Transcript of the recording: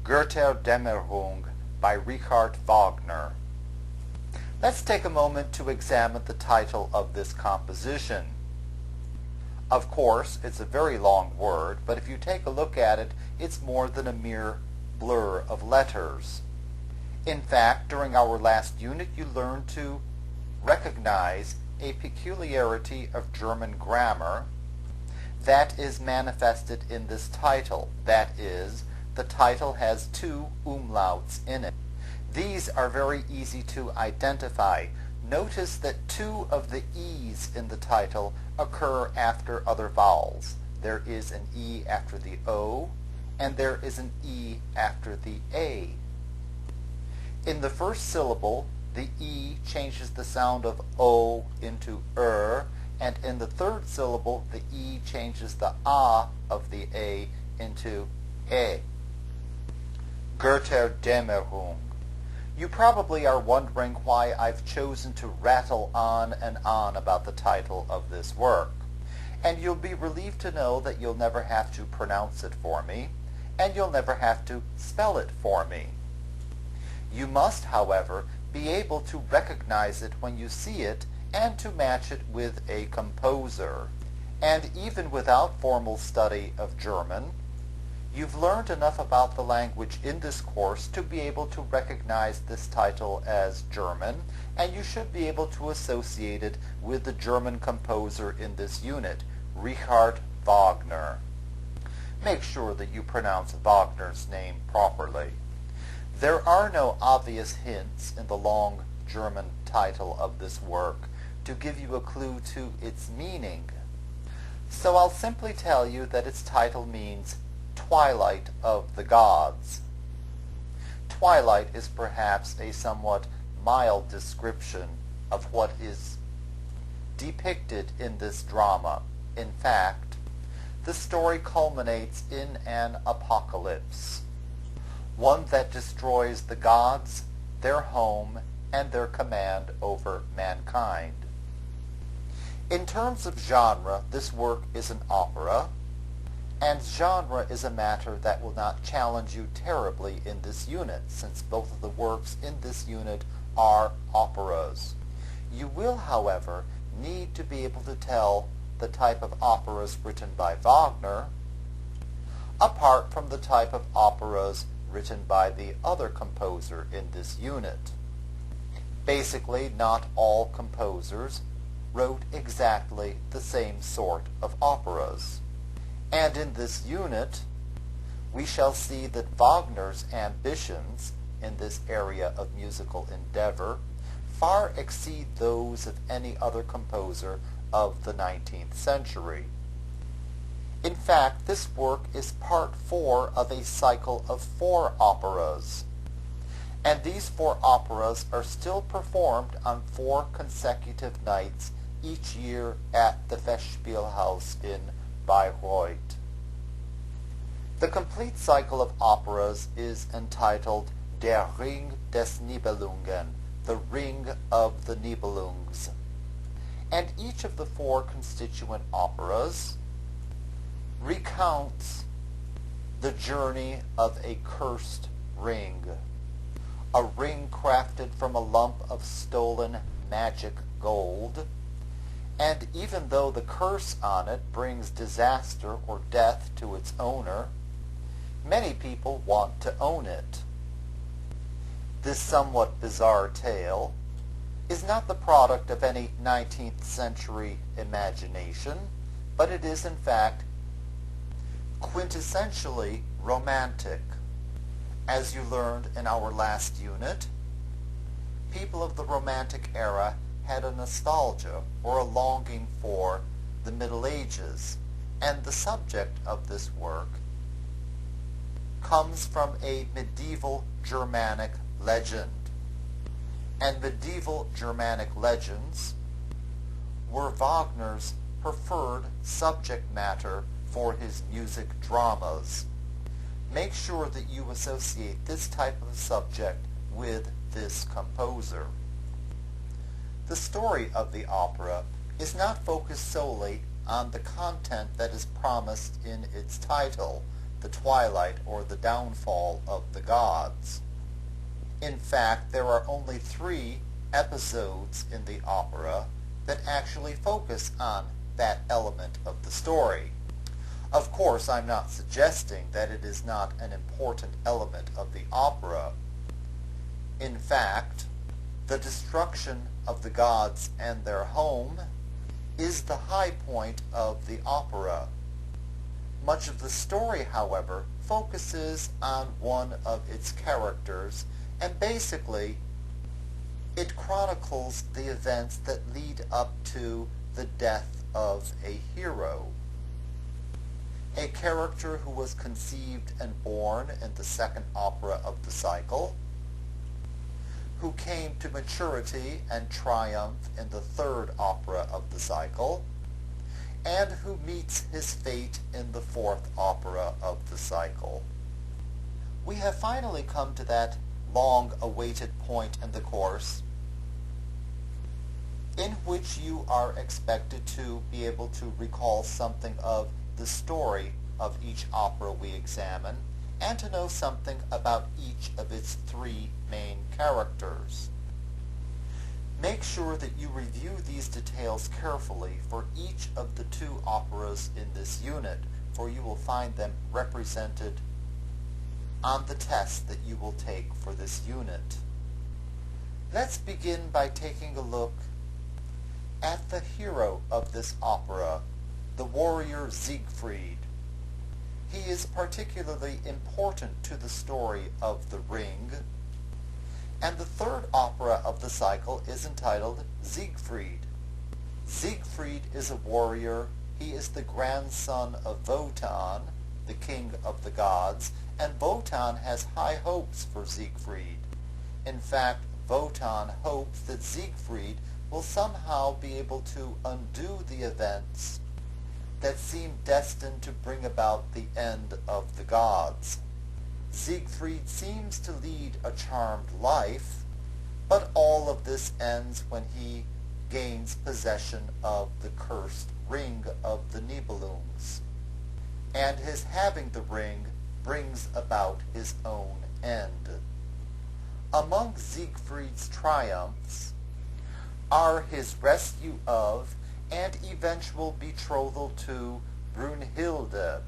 GDrung by Richard Wagner. Let's take a moment to examine the title of this composition. Of course, it's a very long word, but if you take a look at it, it's more than a mere blur of letters. In fact, during our last unit, you learned to recognize a peculiarity of German grammar that is manifested in this title. That is, the title has two umlauts in it. These are very easy to identify. Notice that two of the E's in the title occur after other vowels. There is an E after the O, and there is an E after the A. In the first syllable, the E changes the sound of O into and in the third syllable, the E changes the A of the A into E. GDrung. You probably are wondering why I've chosen to rattle on and on about the title of this work. And you'll be relieved to know that you'll never have to pronounce it for me, and you'll never have to spell it for me. You must, however, be able to recognize it when you see it and to match it with a composer. And even without formal study of German, you've learned enough about the language in this course to be able to recognize this title as German, and you should be able to associate it with the German composer in this unit, Richard Wagner. Make sure that you pronounce Wagner's name properly. There are no obvious hints in the long German title of this work to give you a clue to its meaning. So I'll simply tell you that its title means Twilight of the Gods. Twilight is perhaps a somewhat mild description of what is depicted in this drama. In fact, the story culminates in an apocalypse, one that destroys the gods, their home, and their command over mankind. In terms of genre, this work is an opera, and genre is a matter that will not challenge you terribly in this unit, since both of the works in this unit are operas. You will, however, need to be able to tell the type of operas written by Wagner apart from the type of operas written by the other composer in this unit. Basically, not all composers wrote exactly the same sort of operas. And in this unit, we shall see that Wagner's ambitions in this area of musical endeavor far exceed those of any other composer of the 19th century. In fact, this work is part 4 of a cycle of 4 operas. And these 4 operas are still performed on 4 consecutive nights each year at the Festspielhaus in Bayreuth. The complete cycle of operas is entitled Der Ring des Nibelungen, the Ring of the Nibelungs. And each of the 4 constituent operas recounts the journey of a cursed ring, a ring crafted from a lump of stolen magic gold. And even though the curse on it brings disaster or death to its owner, many people want to own it. This somewhat bizarre tale is not the product of any 19th century imagination, but it is in fact quintessentially romantic. As you learned in our last unit, people of the Romantic era had a nostalgia or a longing for the Middle Ages, and the subject of this work comes from a medieval Germanic legend. And medieval Germanic legends were Wagner's preferred subject matter for his music dramas. Make sure that you associate this type of subject with this composer. The story of the opera is not focused solely on the content that is promised in its title, the twilight or the downfall of the gods. In fact, there are only 3 episodes in the opera that actually focus on that element of the story. Of course, I'm not suggesting that it is not an important element of the opera. In fact, the destruction of the gods and their home is the high point of the opera. Much of the story, however, focuses on one of its characters, and basically it chronicles the events that lead up to the death of a hero. A character who was conceived and born in the second opera of the cycle, who came to maturity and triumph in the third opera of the cycle, and who meets his fate in the fourth opera of the cycle. We have finally come to that long-awaited point in the course in which you are expected to be able to recall something of the story of each opera we examine, and to know something about each of its 3 main characters. Make sure that you review these details carefully for each of the 2 operas in this unit, for you will find them represented on the test that you will take for this unit. Let's begin by taking a look at the hero of this opera, the warrior Siegfried. He is particularly important to the story of The Ring, and the third opera of the cycle is entitled Siegfried. Siegfried is a warrior. He is the grandson of Wotan, the king of the gods, and Wotan has high hopes for Siegfried. In fact, Wotan hopes that Siegfried will somehow be able to undo the events that seem destined to bring about the end of the gods. Siegfried seems to lead a charmed life, but all of this ends when he gains possession of the cursed ring of the Nibelungs, and his having the ring brings about his own end. Among Siegfried's triumphs are his rescue of and eventual betrothal to Brunhilde,